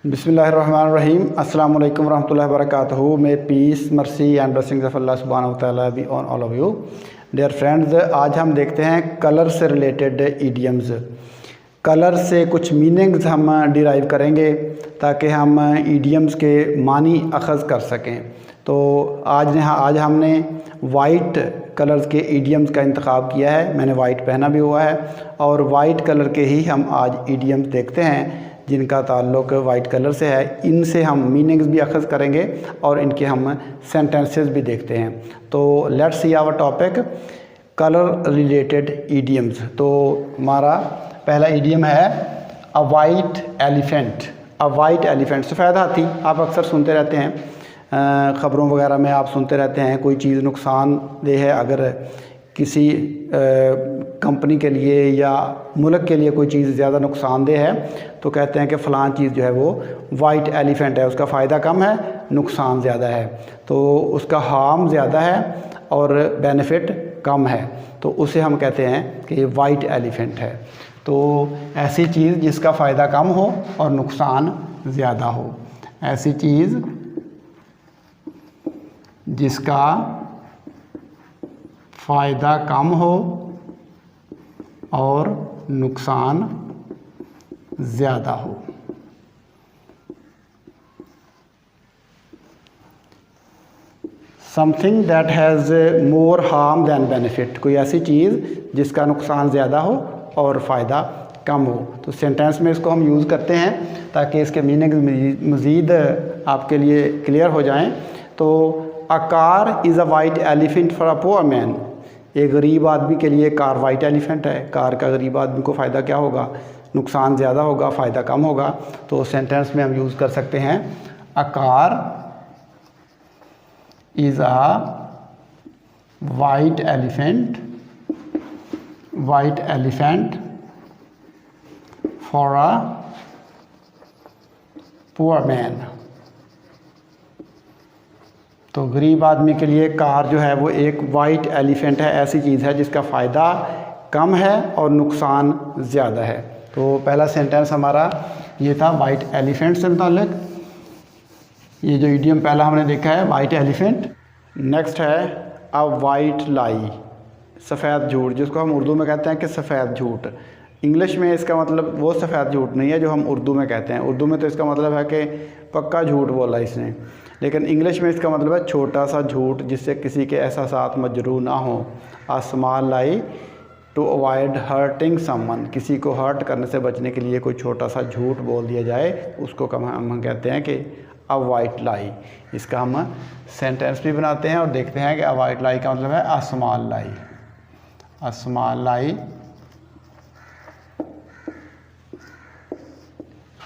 बिस्मिल्लाहिर्रहमानिर्रहीम। अस्सलाम वालेकुम रहमतुल्लाहि व बरकातहू। May peace mercy and blessings of Allah सुब्हानहू व तआला be on all of you dear friends. आज हम देखते हैं कलर से रिलेटेड ईडियम्स। कलर से कुछ मीनिंग्स हम डिराइव करेंगे ताकि हम ईडियम्स के मानी अखज़ कर सकें। तो आज हमने वाइट कलर्स के ईडियम्स का इंतखाब किया है। मैंने वाइट पहना भी हुआ है और वाइट कलर के ही हम आज ईडियम्स देखते हैं जिनका ताल्लुक़ वाइट कलर से है। इनसे हम मीनिंग्स भी अखज़ करेंगे और इनके हम सेंटेंसेस भी देखते हैं। तो let's see our topic colour related idioms. तो हमारा पहला ईडियम है a white elephant. A white elephant, सफ़ेद हाथी। आप अक्सर सुनते रहते हैं, ख़बरों वगैरह में आप सुनते रहते हैं कोई चीज़ नुकसानदेह है, अगर किसी कंपनी के लिए या मुल्क के लिए कोई चीज़ ज़्यादा नुकसानदेह है तो कहते हैं कि फ़लाँ चीज़ जो है वो वाइट एलिफेंट है, उसका फ़ायदा कम है, नुकसान ज़्यादा है। तो उसका हार्म ज़्यादा है और बेनिफिट कम है, तो उसे हम कहते हैं कि ये वाइट एलिफेंट है। तो ऐसी चीज़ जिसका फ़ायदा कम हो और नुकसान ज़्यादा हो, ऐसी चीज़ जिसका फ़ायदा कम हो और नुकसान ज़्यादा हो। Something that has more harm than benefit, कोई ऐसी चीज़ जिसका नुकसान ज़्यादा हो और फ़ायदा कम हो। तो सेंटेंस में इसको हम यूज़ करते हैं ताकि इसके मीनिंग मज़ीद आपके लिए क्लियर हो जाएं। तो a car is a white elephant for a poor man. एक गरीब आदमी के लिए कार वाइट एलिफेंट है। कार का गरीब आदमी को फ़ायदा क्या होगा? नुकसान ज़्यादा होगा, फ़ायदा कम होगा। तो सेंटेंस में हम यूज़ कर सकते हैं a car is a white elephant for a poor man. तो गरीब आदमी के लिए कार जो है वो एक वाइट एलिफेंट है, ऐसी चीज़ है जिसका फ़ायदा कम है और नुकसान ज़्यादा है। तो पहला सेंटेंस हमारा ये था वाइट एलिफेंट से मुताल्लिक़। ये जो इडियम पहला हमने देखा है वाइट एलिफेंट। नेक्स्ट है अ वाइट लाई, सफ़ेद झूठ, जिसको हम उर्दू में कहते हैं कि सफ़ेद झूठ। इंग्लिश में इसका मतलब वो सफ़ेद झूठ नहीं है जो हम उर्दू में कहते हैं। उर्दू में तो इसका मतलब है कि पक्का झूठ बोला इसने, लेकिन इंग्लिश में इसका मतलब है छोटा सा झूठ जिससे किसी के एहसासात मजरूह ना हो। A small lie to avoid hurting someone, किसी को हर्ट करने से बचने के लिए कोई छोटा सा झूठ बोल दिया जाए, उसको हम कहते हैं कि अ वाइट लाई। इसका हम सेंटेंस भी बनाते हैं और देखते हैं कि अ वाइट लाई का मतलब है अ स्मॉल लाई। अ स्मॉल लाई,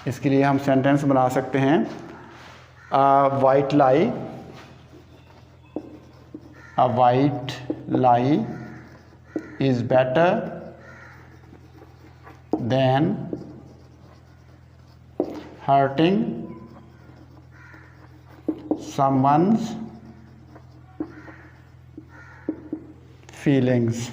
इसके लिए हम सेंटेंस बना सकते हैं a white lie is better than hurting someone's feelings।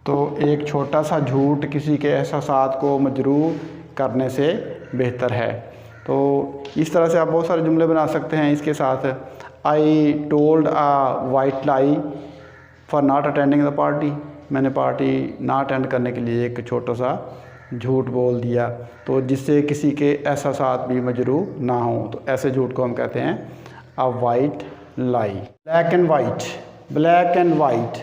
तो एक छोटा सा झूठ किसी के एहसासात को मजरूह करने से बेहतर है। तो इस तरह से आप बहुत सारे जुमले बना सकते हैं इसके साथ। I told a white lie for not attending the party, मैंने पार्टी ना अटेंड करने के लिए एक छोटा सा झूठ बोल दिया, तो जिससे किसी के एहसासात भी मजरूह ना हो। तो ऐसे झूठ को हम कहते हैं अ white lie. Black and white, black and white,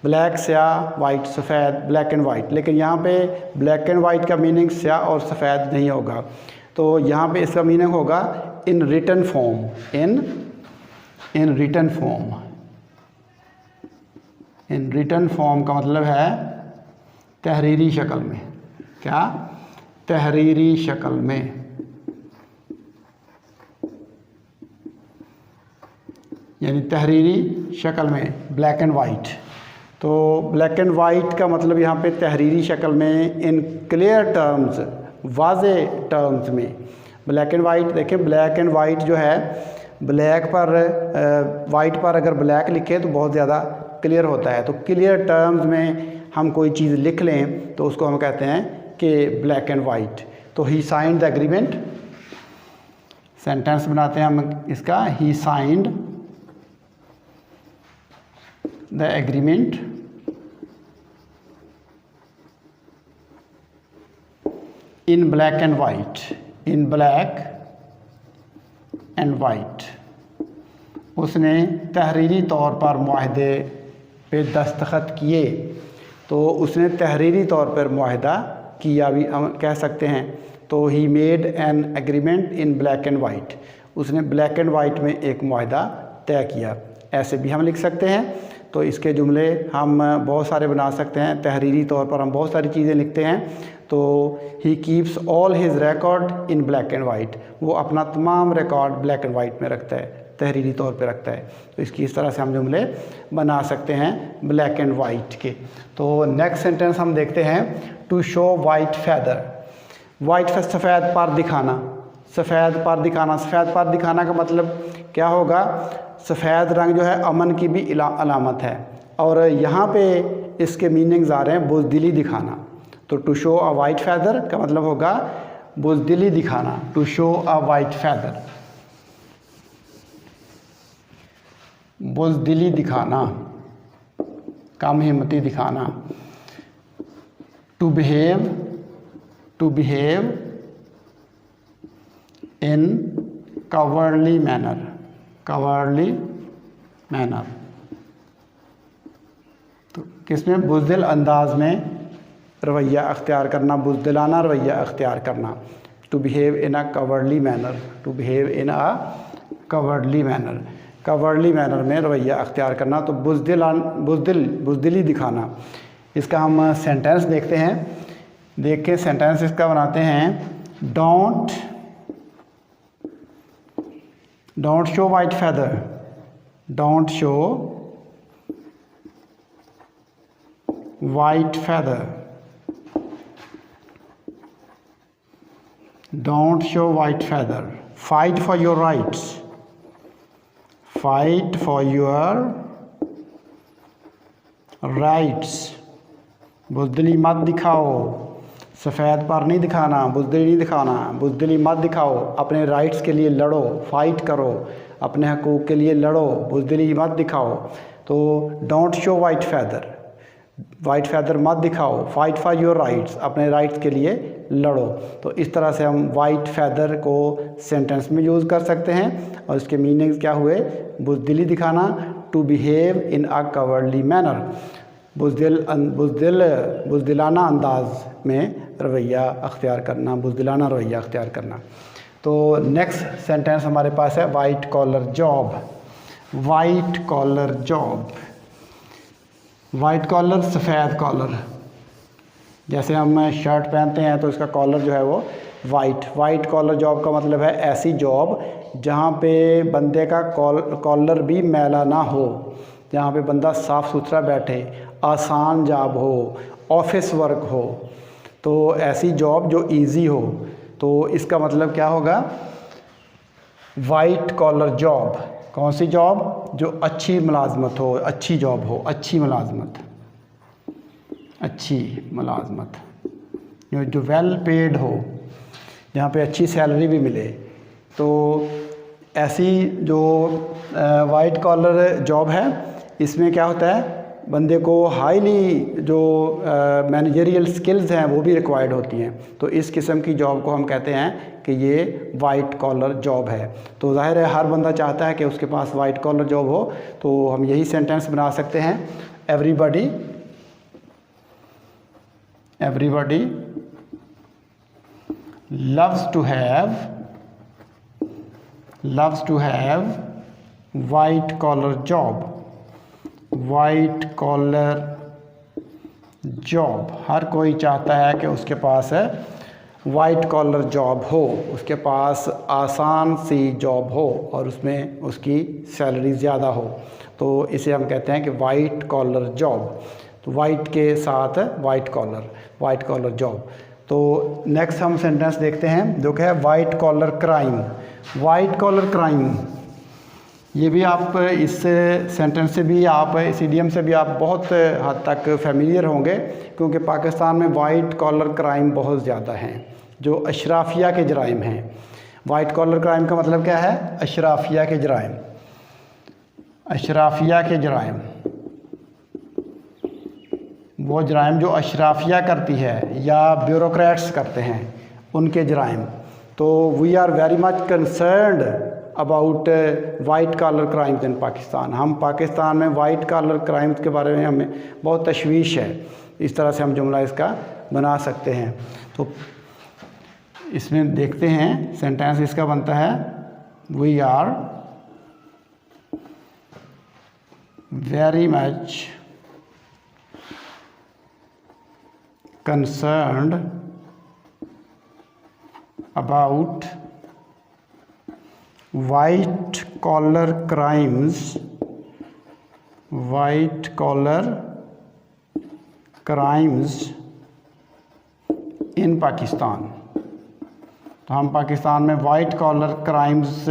black स्याह, वाइट सफ़ेद, ब्लैक एंड वाइट। लेकिन यहाँ पे ब्लैक एंड वाइट का मीनिंग स्याह और सफ़ेद नहीं होगा। तो यहाँ पे इसका मीनिंग होगा in written form, in written form. In written form का मतलब है तहरीरी शक्ल में। क्या? तहरीरी शक्ल में। यानी तहरीरी शक्ल में ब्लैक एंड वाइट। तो ब्लैक एंड वाइट का मतलब यहाँ पे तहरीरी शक्ल में, इन क्लियर टर्म्स, वाज़े टर्म्स में। ब्लैक एंड वाइट देखें, ब्लैक एंड वाइट जो है, ब्लैक पर वाइट पर अगर ब्लैक लिखे तो बहुत ज़्यादा क्लियर होता है। तो क्लियर टर्म्स में हम कोई चीज़ लिख लें तो उसको हम कहते हैं कि ब्लैक एंड वाइट। तो he signed the agreement, sentence बनाते हैं हम इसका, he signed the agreement in black and white, in black and white. उसने तहरीरी तौर पर मुआहदे पे दस्तखत किए, तो उसने तहरीरी तौर पर मुआहदा किया भी हम कह सकते हैं। तो he made an agreement in black and white, उसने ब्लैक एंड वाइट में एक मुआहदा तय किया, ऐसे भी हम लिख सकते हैं। तो इसके जुमले हम बहुत सारे बना सकते हैं, तहरीरी तौर पर हम बहुत सारी चीज़ें लिखते हैं। तो he keeps all his record in black and white, वो अपना तमाम रिकॉर्ड ब्लैक एंड वाइट में रखता है, तहरीरी तौर पे रखता है। तो इसकी इस तरह से हम जुमले बना सकते हैं ब्लैक एंड वाइट के। तो नेक्स्ट सेंटेंस हम देखते हैं, to show white feather, white सफ़ेद पर दिखाना, सफ़ेद पर दिखाना। सफ़ेद पर दिखाना का मतलब क्या होगा, सफ़ेद रंग जो है अमन की भी अलामत है, और यहाँ पे इसके मीनिंग्स आ रहे हैं बुज़दिली दिखाना। तो to show a white feather का मतलब होगा बुज़दिली दिखाना, to show a white feather, बुज़दिली दिखाना, कम हिम्मती दिखाना। To behave, to behave in cowardly manner, cowardly manner. तो किसमें, बुज़दिल अंदाज में रवैया अख्तियार करना, बुज़दिलाना रवैया अख्तियार करना। To behave in a cowardly manner, to behave in a cowardly manner, cowardly manner में रवैया अख्तियार करना। तो बुज़दिली दिखाना। इसका हम सेंटेंस देखते हैं, देख के सेंटेंस इसका बनाते हैं। Don't show white feather, don't show white feather, don't show white feather. Fight for your rights, fight for your rights, बुज़दिली मत दिखाओ, सफ़ेद पर नहीं दिखाना, बुज़दिली नहीं दिखाना, बुज़दिली मत दिखाओ, अपने राइट्स के लिए लड़ो, फाइट करो, अपने हकूक़ के लिए लड़ो, बुज़दिली मत दिखाओ। तो don't show white feather, white feather मत दिखाओ, फाइट फॉर योर राइट्स, अपने राइट्स के लिए लड़ो। तो इस तरह से हम वाइट फैदर को सेंटेंस में यूज़ कर सकते हैं, और इसके मीनिंग्स क्या हुए, बुज़दिली दिखाना, to behave in a cowardly manner, बुज़दिलाना अंदाज में रवैया अख्तियार करना, बुज़दिलाना रवैया अख्तियार करना। तो नेक्स्ट सेंटेंस हमारे पास है white collar job, white collar job. White collar सफ़ेद कॉलर, जैसे हम शर्ट पहनते हैं तो इसका कॉलर जो है वो वाइट कॉलर जॉब का मतलब है ऐसी जॉब जहाँ पे बंदे का कॉलर भी मैला ना हो, जहाँ पे बंदा साफ़ सुथरा बैठे, आसान जॉब हो, ऑफिस वर्क हो, तो ऐसी जॉब जो इजी हो। तो इसका मतलब क्या होगा, वाइट कॉलर जॉब, कौन सी जॉब, जो अच्छी मुलाजमत हो, अच्छी जॉब हो, अच्छी मुलाजमत, अच्छी मुलाजमत, जो वेल पेड हो, जहाँ पे अच्छी सैलरी भी मिले। तो ऐसी जो वाइट कॉलर जॉब है, इसमें क्या होता है, बंदे को हाईली जो मैनेजरियल स्किल्स हैं वो भी रिक्वायर्ड होती हैं। तो इस किस्म की जॉब को हम कहते हैं कि ये वाइट कॉलर जॉब है। तो जाहिर है हर बंदा चाहता है कि उसके पास वाइट कॉलर जॉब हो, तो हम यही सेंटेंस बना सकते हैं, everybody loves to have white collar job, white collar job। हर कोई चाहता है कि उसके पास वाइट कॉलर जॉब हो, उसके पास आसान सी जॉब हो और उसमें उसकी सैलरी ज़्यादा हो। तो इसे हम कहते हैं कि वाइट कॉलर जॉब। तो वाइट के साथ वाइट कॉलर जॉब। तो नेक्स्ट हम सेंटेंस देखते हैं जो कि है white collar crime. White collar crime, ये भी आप इस सेंटेंस से भी, आप इस इडियम से भी आप बहुत हद तक फेमिलियर होंगे, क्योंकि पाकिस्तान में वाइट कॉलर क्राइम बहुत ज़्यादा हैं। जो अशराफिया के जराइम हैं। वाइट कॉलर क्राइम का मतलब क्या है? अशराफिया के जराइम। अशराफिया के जराइम वो जराइम जो अशराफिया करती है या ब्यूरोक्रेट्स करते हैं, उनके जराइम। तो we are very much concerned about white collar crimes in Pakistan. हम पाकिस्तान में वाइट कॉलर क्राइम्स के बारे में हमें बहुत तशवीश है। इस तरह से हम जुमला इसका बना सकते हैं। तो इसमें देखते हैं सेंटेंस इसका बनता है, we are very much concerned about white collar crimes in Pakistan. तो हम पाकिस्तान में वाइट कॉलर क्राइम्स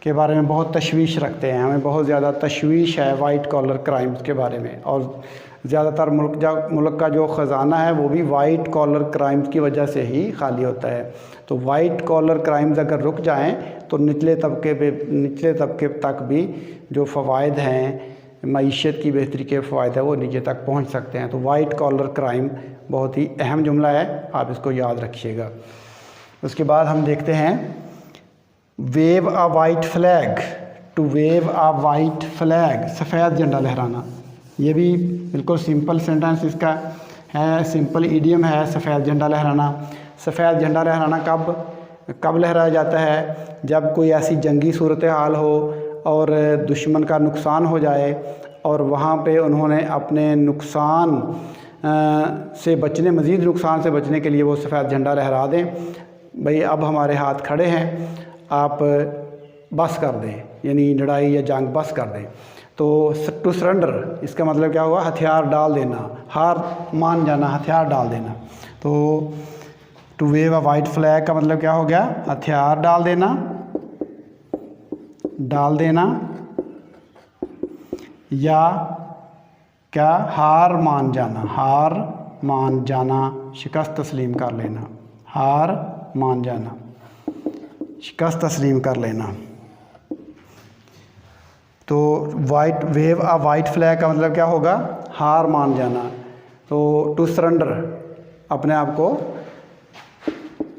के बारे में बहुत तशवीश रखते हैं। हमें बहुत ज़्यादा तशवीश है वाइट कॉलर क्राइम्स के बारे में, और ज़्यादातर मुल्क का जो ख़जाना है वो भी वाइट कॉलर क्राइम्स की वजह से ही खाली होता है। तो वाइट कॉलर क्राइम्स अगर रुक जाएं तो निचले तबके तक भी जो फ़वाइद हैं, मईशत की बेहतरी के फ़वाइद है, वो नीचे तक पहुंच सकते हैं। तो वाइट कॉलर क्राइम बहुत ही अहम जुमला है, आप इसको याद रखिएगा। उसके बाद हम देखते हैं wave a white flag. To wave a white flag, सफ़ेद झंडा लहराना। ये भी बिल्कुल सिंपल सेंटेंस इसका है, सिंपल इडियम है, सफ़ेद झंडा लहराना। सफ़ेद झंडा लहराना कब लहराया जाता है? जब कोई ऐसी जंगी सूरत हाल हो और दुश्मन का नुकसान हो जाए और वहाँ पे उन्होंने अपने नुकसान से बचने, मज़ीद नुकसान से बचने के लिए वो सफ़ेद झंडा लहरा दें, भाई अब हमारे हाथ खड़े हैं, आप बस कर दें, यानी लड़ाई या जंग बस कर दें। तो टू सरेंडर इसका मतलब क्या हुआ? हथियार डाल देना, हार मान जाना, हथियार डाल देना। तो to wave a white flag का मतलब क्या हो गया? हथियार डाल देना या क्या? हार मान जाना, शिकस्त तस्लीम कर लेना, हार मान जाना, शिकस्त तस्लीम कर लेना। तो white wave a white flag का मतलब क्या होगा? हार मान जाना। तो टू सरेंडर, अपने आप को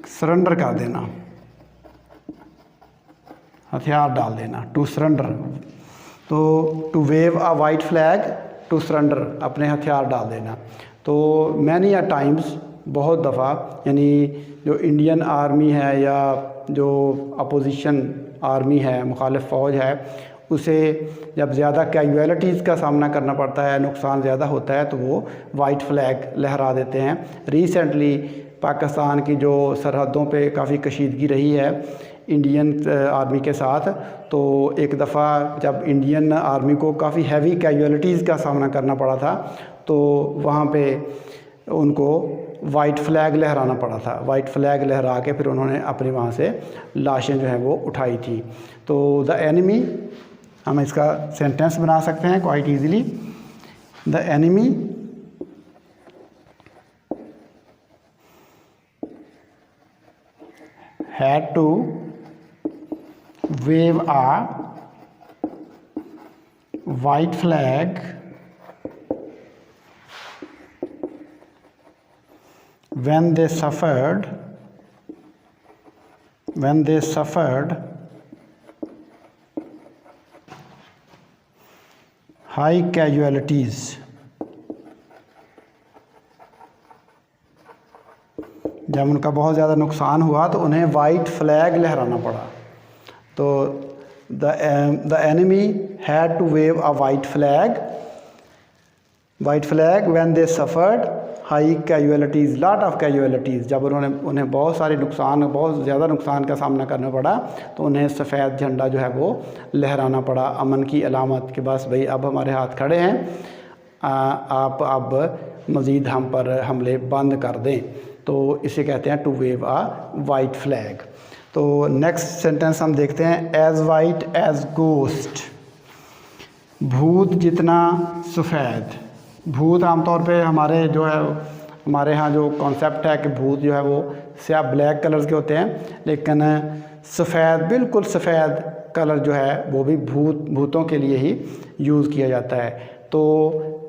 सरेंडर कर देना, हथियार डाल देना, टू सरेंडर। तो to wave a white flag, to surrender, अपने हथियार डाल देना। तो मैनी अ टाइम्स, बहुत दफ़ा, यानी जो इंडियन आर्मी है या जो अपोजिशन आर्मी है, मुखालिफ फ़ौज है, उसे जब ज़्यादा कैजुअलिटीज़ का सामना करना पड़ता है, नुकसान ज़्यादा होता है, तो वो वाइट फ्लैग लहरा देते हैं। रिसेंटली पाकिस्तान की जो सरहदों पे काफ़ी कशीदगी रही है इंडियन आर्मी के साथ, तो एक दफ़ा जब इंडियन आर्मी को काफ़ी हैवी कैजुअलिटीज़ का सामना करना पड़ा था, तो वहाँ पे उनको वाइट फ्लैग लहराना पड़ा था। वाइट फ्लैग लहरा के फिर उन्होंने अपने वहाँ से लाशें जो हैं वो उठाई थी। तो द एनिमी, हम इसका सेंटेंस बना सकते हैं quite easily. The enemy had to wave a white flag when they suffered high casualties. जब उनका बहुत ज़्यादा नुकसान हुआ तो उन्हें वाइट फ्लैग लहराना पड़ा। तो the enemy had to wave a white flag when they suffered high casualties, lot of casualties. जब उन्हें बहुत सारे नुकसान, बहुत ज़्यादा नुकसान का सामना करना पड़ा, तो उन्हें सफ़ेद झंडा जो है वो लहराना पड़ा, अमन की अलामत कि बस भाई अब हमारे हाथ खड़े हैं, आप अब मज़ीद हम पर हमले बंद कर दें। तो इसे कहते हैं to wave a white flag. तो नेक्स्ट सेंटेंस हम देखते हैं, एज़ वाइट एज़ गोस्ट, भूत जितना सफ़ेद। भूत आमतौर पे हमारे यहाँ जो कॉन्सेप्ट है कि भूत जो है वो स्या ब्लैक कलर्स के होते हैं, लेकिन सफ़ेद बिल्कुल सफ़ेद कलर जो है वो भी भूतों के लिए ही यूज़ किया जाता है। तो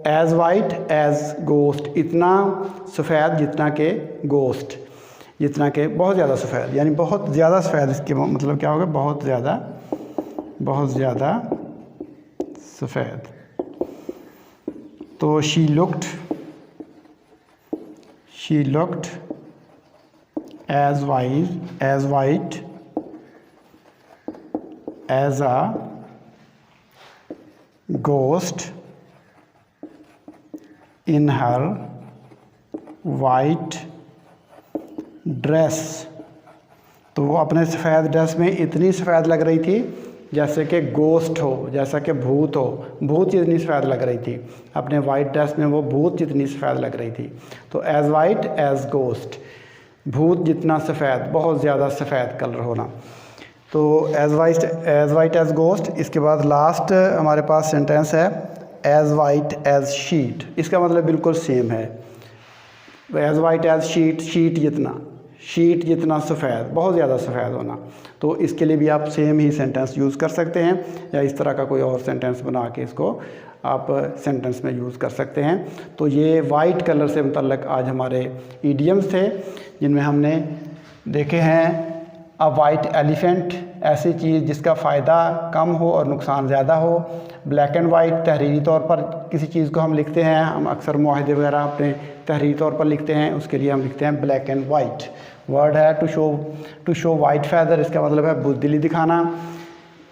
एज़ वाइट एज़ गोस्ट, इतना सफ़ेद जितना के गोस्ट, जितना के बहुत ज़्यादा सफ़ेद, यानी बहुत ज़्यादा सफ़ेद। इसके मतलब क्या होगा, बहुत ज़्यादा सफ़ेद। तो she looked as white as a ghost in her white dress. तो वो अपने सफ़ेद ड्रेस में इतनी सफ़ेद लग रही थी जैसे कि गोस्ट हो, जैसा कि भूत हो, भूत जितनी सफ़ेद लग रही थी। अपने वाइट ड्रेस में वो भूत जितनी सफ़ेद लग रही थी। तो एज़ वाइट एज़ गोस्ट, भूत जितना सफ़ेद, बहुत ज़्यादा सफ़ेद कलर होना। तो एज़ वाइट एज़ गोस्ट। इसके बाद लास्ट हमारे पास सेंटेंस है एज़ वाइट एज़ शीट। इसका मतलब बिल्कुल सेम है। As white as sheet, sheet जितना सफ़ेद, बहुत ज़्यादा सफ़ेद होना। तो इसके लिए भी आप सेम ही सेंटेंस यूज़ कर सकते हैं, या इस तरह का कोई और सेंटेंस बना के इसको आप सेंटेंस में यूज़ कर सकते हैं। तो ये वाइट कलर से मुतल्लिक़ आज हमारे ईडियम्स थे, जिनमें हमने देखे हैं अ वाइट एलिफेंट, ऐसी चीज़ जिसका फ़ायदा कम हो और नुकसान ज़्यादा हो। ब्लैक एंड वाइट, तहरीरी तौर पर किसी चीज़ को हम लिखते हैं, हम अक्सर मुआहदे वगैरह अपने तहरीरी तौर पर लिखते हैं, उसके लिए हम लिखते हैं ब्लैक एंड वाइट। वर्ड है टू शो वाइट फैदर, इसका मतलब है बुज़दिली दिखाना,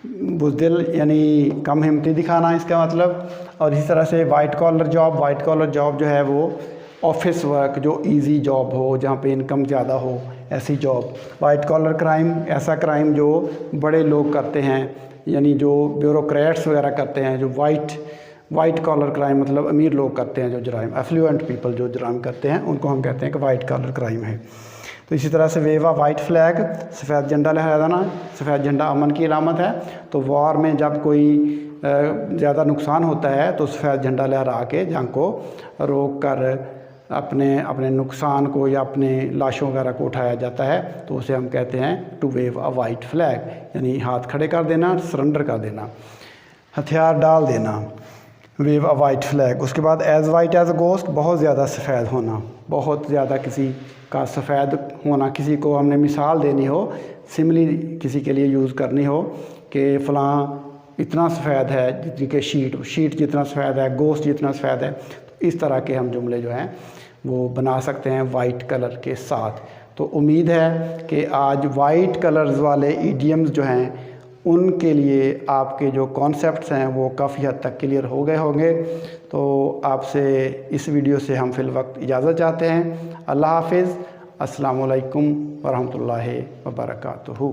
बुज़दिल यानी कम हिम्मती दिखाना इसका मतलब। और इसी तरह से वाइट कॉलर जॉब जो है वो ऑफिस वर्क, जो इजी जॉब हो, जहाँ पे इनकम ज़्यादा हो, ऐसी जॉब। वाइट कॉलर क्राइम, ऐसा क्राइम जो बड़े लोग करते हैं, यानी जो ब्यूरोक्रेट्स वगैरह करते हैं। जो वाइट कॉलर क्राइम मतलब अमीर लोग करते हैं जो जराइम, एफ्लुएंट पीपल जो जराइम करते हैं, उनको हम कहते हैं कि वाइट कॉलर क्राइम है। तो इसी तरह से वेव अ वाइट फ्लैग, सफ़ेद झंडा लहराना। सफ़ेद झंडा अमन की अलामत है। तो वॉर में जब कोई ज़्यादा नुकसान होता है तो सफ़ेद झंडा लहरा के जंग को रोक कर अपने नुकसान को या अपने लाशों वगैरह को उठाया जाता है। तो उसे हम कहते हैं to wave a white flag, यानी हाथ खड़े कर देना, सरेंडर कर देना, हथियार डाल देना, वेव अ वाइट फ्लैग। उसके बाद as white as a ghost, बहुत ज़्यादा सफ़ेद होना, बहुत ज़्यादा किसी का सफ़ेद होना। किसी को हमने मिसाल देनी हो, सिमिली किसी के लिए यूज़ करनी हो कि फ़लाँ इतना सफ़ेद है जितनी कि शीट जितना सफ़ेद है, गोश्त जितना सफ़ेद है। तो इस तरह के हम जुमले जो हैं वो बना सकते हैं वाइट कलर के साथ। तो उम्मीद है कि आज वाइट कलर्स वाले इडियम्स जो हैं उनके लिए आपके जो कॉन्सेप्ट्स हैं वो काफ़ी हद तक क्लियर हो गए होंगे। तो आपसे इस वीडियो से हम फिल वक्त इजाज़त चाहते हैं। अल्लाह हाफिज़। अस्सलामु अलैकुम वरहमतुल्लाहि वबरकातुहू।